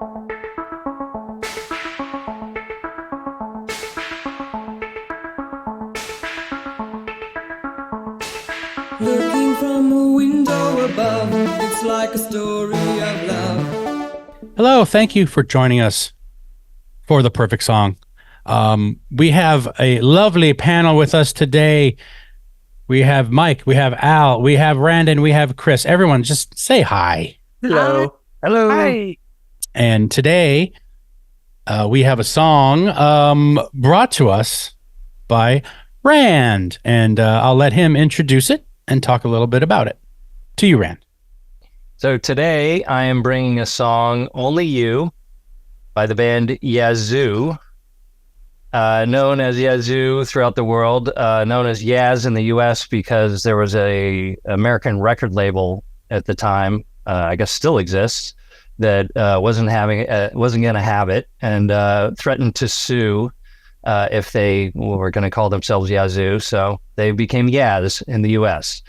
Looking from a window above, it's like a story of love. Hello, thank you for joining us for the perfect song. We have a lovely panel with us today. We have Mike, we have Al, we have Randon, we have Chris. Everyone, just say hi. Hello. Hello. Hi. And today, we have a song brought to us by Rand, and I'll let him introduce it and talk a little bit about it. To you, Rand. So today I am bringing a song, Only You, by the band Yazoo, known as Yazoo throughout the world, known as Yaz in the U.S. because there was a American record label at the time, I guess still exists, that wasn't going to have it and threatened to sue if they were going to call themselves Yazoo. So they became Yaz in the U.S.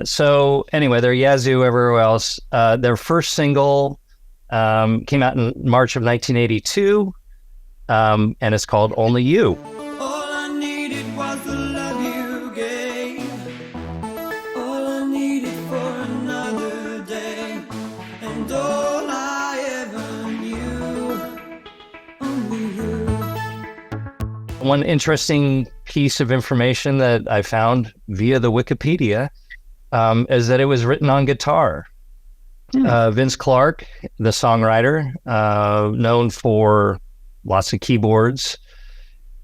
So anyway, they're Yazoo everywhere else. Their first single came out in March of 1982, and it's called Only You. All I needed was the love you gave. All I needed for another day. And all I ever knew. Only you. One interesting piece of information that I found via the Wikipedia is that it was written on guitar. Vince Clarke, the songwriter, known for lots of keyboards,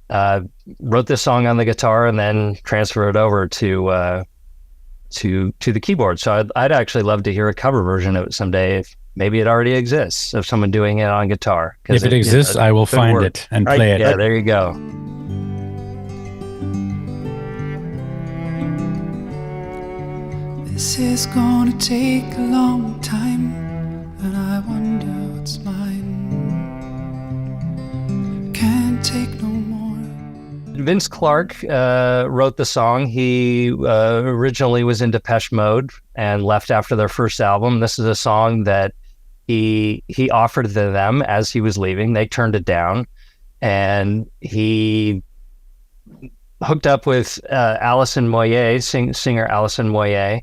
wrote this song on the guitar and then transferred it over to the keyboard. So I'd actually love to hear a cover version of it someday. If maybe it already exists of someone doing it on guitar. If it exists, I will find it and play it. Yeah, there you go. This is gonna take a long time, and I wonder what's mine. Can't take no more. Vince Clarke wrote the song. He originally was in Depeche Mode and left after their first album. This is a song that he offered to them as he was leaving. They turned it down, and he hooked up with Alison Moyet, singer Alison Moyet,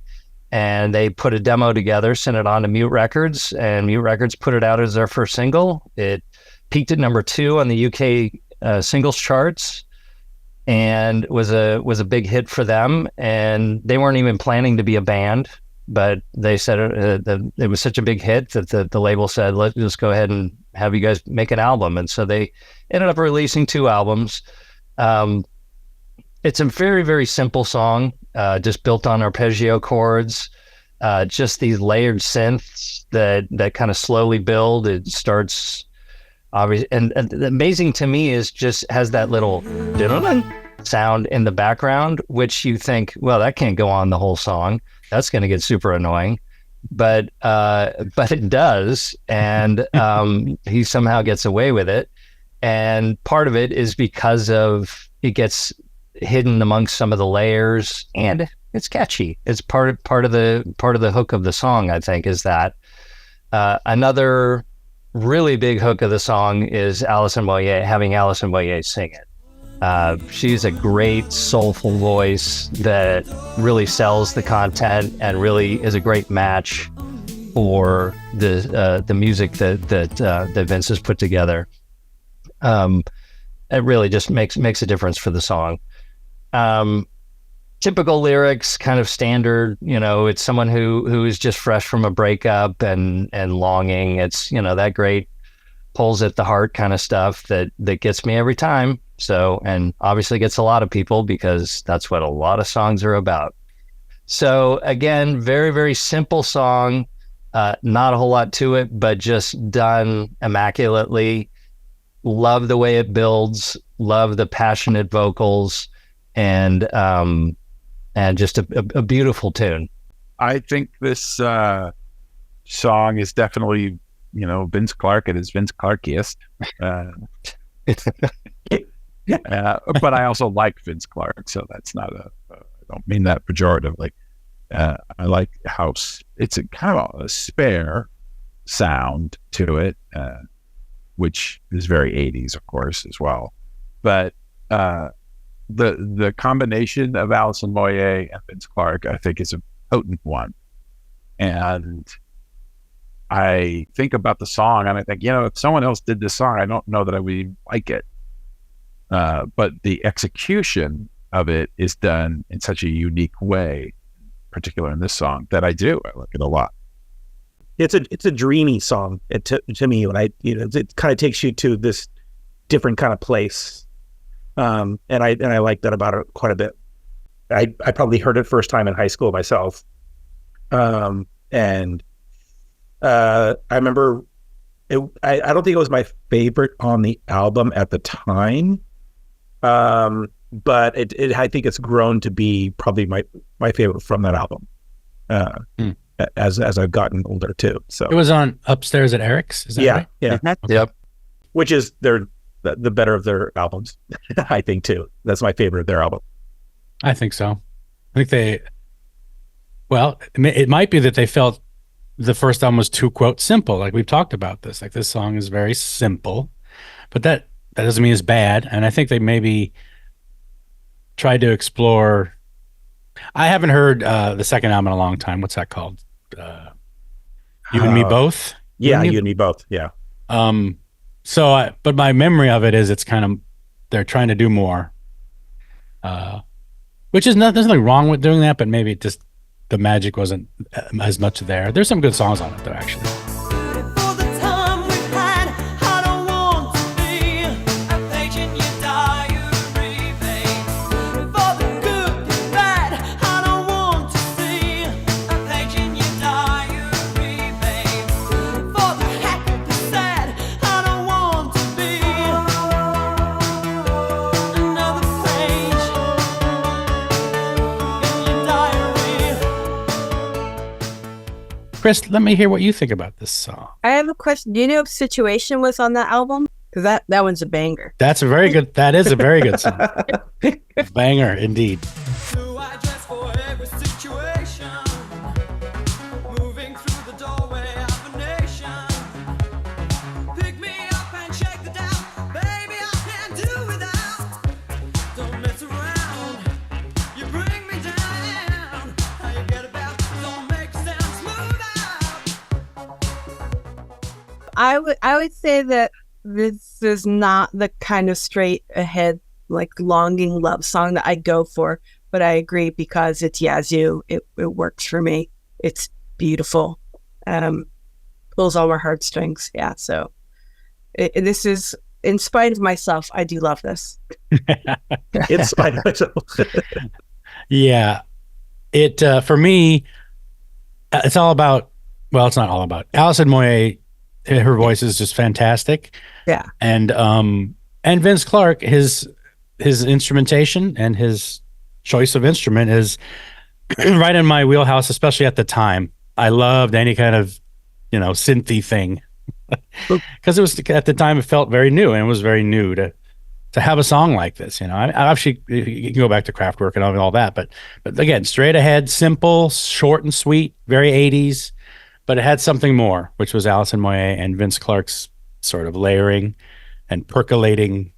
and they put a demo together, sent it on to Mute Records, and Mute Records put it out as their first single. It peaked at number 2 on the UK singles charts, and was a big hit for them. And they weren't even planning to be a band, but they said it was such a big hit that the label said, let's just go ahead and have you guys make an album. And so they ended up releasing 2 albums. It's a very, very simple song, just built on arpeggio chords, just these layered synths that kind of slowly build. It starts, obvious, and amazing to me is just has that little sound in the background, which you think, well, that can't go on the whole song. That's going to get super annoying, but it does, and he somehow gets away with it. And part of it is because of it gets hidden amongst some of the layers, and it's catchy. It's part of the hook of the song, I think, is that. Another really big hook of the song is Alison Moyet sing it. She's a great soulful voice that really sells the content and really is a great match for the music that Vince has put together. It really just makes a difference for the song. Typical lyrics, kind of standard, it's someone who is just fresh from a breakup and longing. It's, that great pulls at the heart kind of stuff that gets me every time. So, and obviously gets a lot of people because that's what a lot of songs are about. So again, very, very simple song, not a whole lot to it, but just done immaculately. Love the way it builds, love the passionate vocals, and just a beautiful tune. I think this song is definitely, Vince Clarke at his Vince Clarkiest. But I also like Vince Clarke, so that's not I don't mean that pejoratively. I like how it's a kind of a spare sound to it, which is very 80s, of course, as well. But the combination of Alison Moyet and Vince Clarke, I think, is a potent one. And I think about the song and I think, if someone else did this song, I don't know that I would even like it. But the execution of it is done in such a unique way, particularly in this song, that I like it a lot. It's a dreamy song to me, when it kind of takes you to this different kind of place, and I like that about it quite a bit. I probably heard it first time in high school myself, and I remember it. I don't think it was my favorite on the album at the time, but I think it's grown to be probably my favorite from that album. As I've gotten older too. So it was on Upstairs at Eric's. Is that right? Yeah. Okay. Yep. Which is the better of their albums, I think too. That's my favorite of their album. I think so. I think it might be that they felt the first album was too, quote, simple. Like we've talked about this. Like this song is very simple, but that doesn't mean it's bad. And I think they maybe tried to explore. I haven't heard the second album in a long time. What's that called? You and Me Both? Yeah, You and Me Both. Yeah. But my memory of it is it's kind of, they're trying to do more, which is there's nothing wrong with doing that, but maybe it just, the magic wasn't as much there. There's some good songs on it though, actually. For the time we've had, I don't want to be a page in your diary, babe. For the good and bad, I don't want to see a page in your diary, babe. For the happy and the sad, I don't want to be another page in your diary. Chris, let me hear what you think about this song. I have a question. Do you know if Situation was on that album? Because that one's a banger. That is a very good song. Banger, indeed. Do I dress for every situation? Moving through the doorway of a nation. Pick me up and shake the doubt. Baby, I can't do without. Don't mess around. You bring me down. How you get about? Don't make sound smooth out. I would say that this is not the kind of straight ahead, like longing love song that I go for, but I agree because it's Yazoo. It works for me. It's beautiful. Pulls all my heartstrings. Yeah. So this is, in spite of myself, I do love this. In spite of myself. Yeah. It, for me, it's all about, well, it's not all about. Alison Moyet, her voice is just fantastic. Yeah. And Vince Clarke, his instrumentation and his choice of instrument is right in my wheelhouse, especially at the time. I loved any kind of, synthy thing because it was, at the time, it felt very new, and it was very new to have a song like this. I actually, you can go back to Kraftwerk and all that, but again, straight ahead, simple, short and sweet, very 80s, but it had something more, which was Alison Moyet and Vince Clarke's sort of layering and percolating,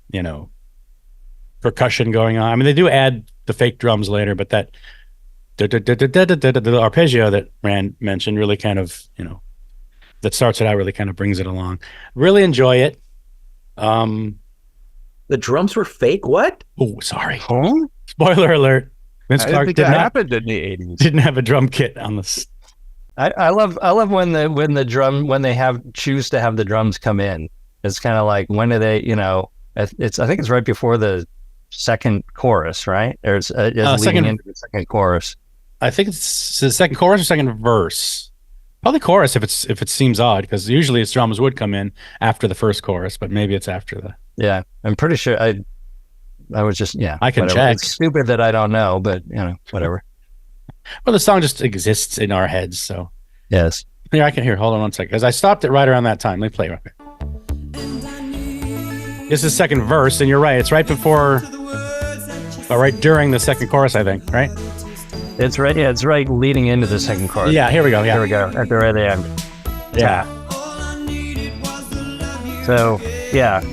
percussion going on. I mean, they do add the fake drums later, but that the arpeggio that Rand mentioned really kind of, that starts it out, really kind of brings it along. Really enjoy it. The drums were fake? What? Oh, sorry. Huh? Spoiler alert. Vince I Clarke think that happened in the 80s. didn't have a drum kit on this. I love when they choose to have the drums come in. It's kind of like, when do they, I think it's right before the second chorus, right? Or it's leading into the second chorus. I think it's the second chorus or second verse. Probably chorus if it seems odd, because usually its drums would come in after the first chorus, but maybe it's after the. Yeah, I'm pretty sure. I was just I can whatever. check. It's stupid that I don't know, but whatever. Well, the song just exists in our heads, so. Yes. Here, I can hear. Hold on one second, because I stopped it right around that time. Let me play it. This is second verse, and you're right. It's right before, or right during the second chorus, I think. Right? It's right. Yeah, it's right leading into the second chorus. Yeah. Here we go. Yeah. Here we go. At the right end. Yeah. So, yeah,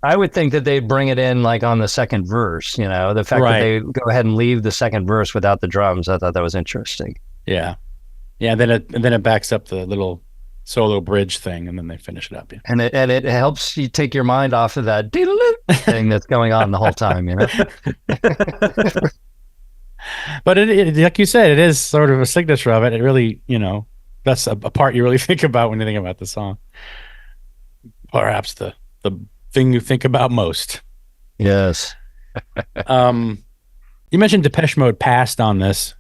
I would think that they'd bring it in like on the second verse, the fact that they go ahead and leave the second verse without the drums. I thought that was interesting. Yeah. Yeah. Then it backs up the little solo bridge thing, and then they finish it up. Yeah. And it helps you take your mind off of that thing that's going on the whole time, But it, like you said, it is sort of a signature of it. It really, that's a part you really think about when you think about the song. Perhaps the thing you think about most. Yes. You mentioned Depeche Mode passed on this.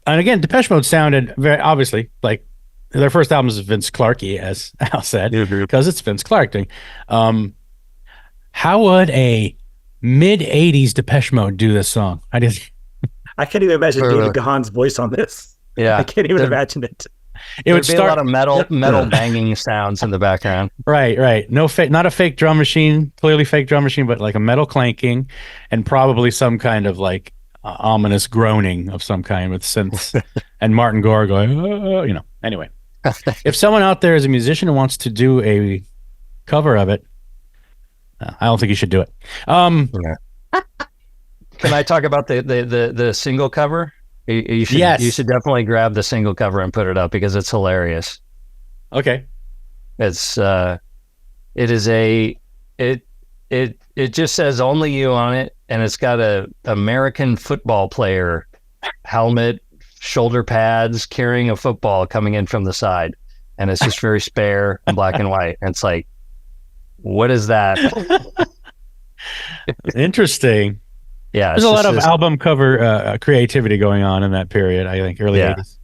And again, Depeche Mode sounded very obviously like their first album is Vince Clarke-y, as Al said, because it's Vince Clarke thing. How would a mid-'80s Depeche Mode do this song? I can't even imagine David Gahan's voice on this. Yeah. I can't even imagine it. It would start a lot of metal banging sounds in the background. Right. No fake, not a fake drum machine, clearly fake drum machine, but like a metal clanking, and probably some kind of like ominous groaning of some kind with synths, and Martin Gore going, oh, Anyway, if someone out there is a musician who wants to do a cover of it, I don't think you should do it. Can I talk about the single cover? You should, yes. You should definitely grab the single cover and put it up because it's hilarious. Okay. It's it just says "Only You" on it, and it's got a American football player helmet, shoulder pads, carrying a football coming in from the side, and it's just very spare and black and white. And it's like, what is that? Interesting. Yeah, there's a lot of album cover creativity going on in that period, I think, early 80s.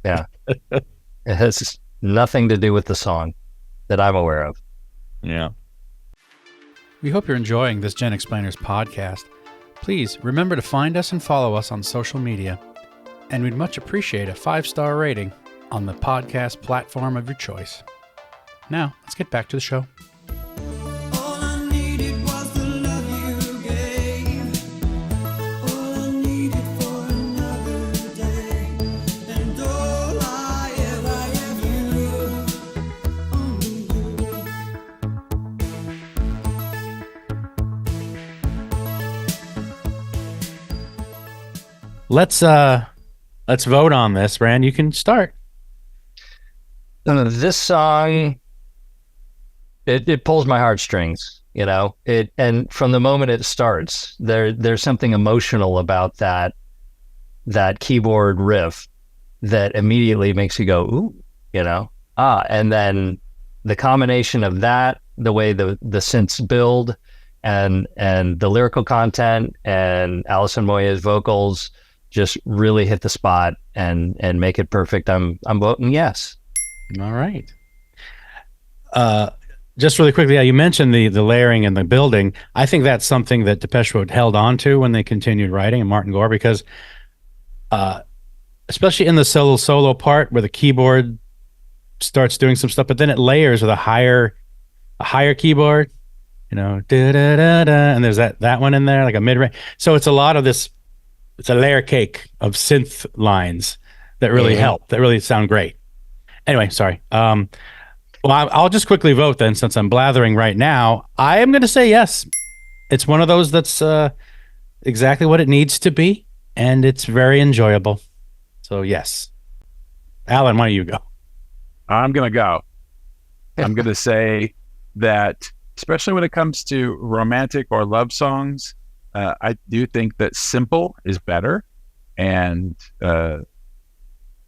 Yeah. It has nothing to do with the song that I'm aware of. Yeah. We hope you're enjoying this GenXplainers podcast. Please remember to find us and follow us on social media. And we'd much appreciate a 5-star rating on the podcast platform of your choice. Now, let's get back to the show. All I needed was the love you gave. All I needed for another day. And all I ever knew, only you. Let's vote on this. Rand, you can start. This song, it pulls my heartstrings, and from the moment it starts, there's something emotional about that keyboard riff that immediately makes you go, ooh, and then the combination of that, the way the synths build and the lyrical content and Alison Moyet's vocals just really hit the spot and make it perfect. I'm voting yes. All right. Just really quickly, you mentioned the layering and the building. I think that's something that Depeche Mode held on to when they continued writing, and Martin Gore, because especially in the solo part where the keyboard starts doing some stuff, but then it layers with a higher keyboard, da da da da, and there's that one in there, like a mid-range. So it's a lot of this. It's a layer cake of synth lines that really help, that really sound great. Anyway, sorry. Well, I'll just quickly vote then, since I'm blathering right now. I am going to say yes. It's one of those that's exactly what it needs to be, and it's very enjoyable. So yes. Alan, why don't you go? I'm going to go. I'm going to say that, especially when it comes to romantic or love songs, I do think that simple is better, and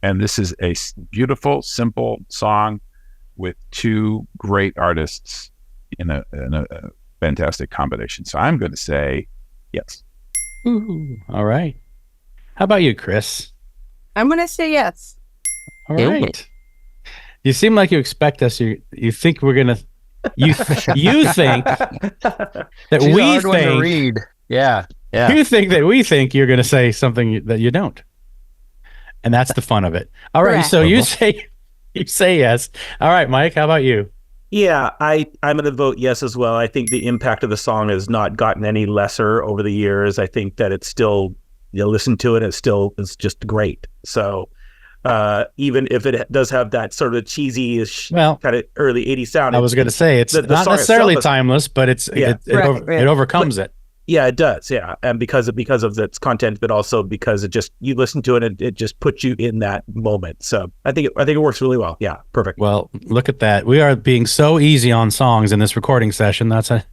this is a beautiful, simple song with two great artists in a fantastic combination. So I'm going to say yes. Ooh, all right. How about you, Chris? I'm going to say yes. All right. You seem like you expect us. You think we're going to. You think that She's we a hard one to think. read. Yeah. You think that we think you're going to say something that you don't, and that's the fun of it. All right, Correct. so you say yes. All right, Mike, how about you? Yeah, I'm going to vote yes as well. I think the impact of the song has not gotten any lesser over the years. I think that it's still, listen to it, it's just great. So even if it does have that sort of cheesy-ish Well, kind of early 80s sound. I was going to say it's the not song necessarily itself is- timeless, but it Right. overcomes it. Yeah, it does. Yeah, and because of its content, but also because it just you listen to it and it just puts you in that moment. So I think it works really well. Yeah, perfect. Well, look at that. We are being so easy on songs in this recording session. That's a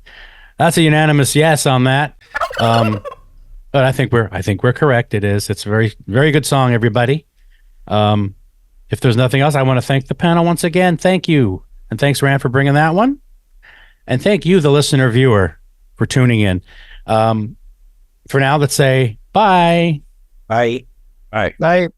unanimous yes on that. But I think we're correct. It is. It's a very, very good song, everybody. If there's nothing else, I want to thank the panel once again. Thank you. And thanks, Rand, for bringing that one. And thank you, the listener viewer, for tuning in. For now, let's say bye. I All right. Bye.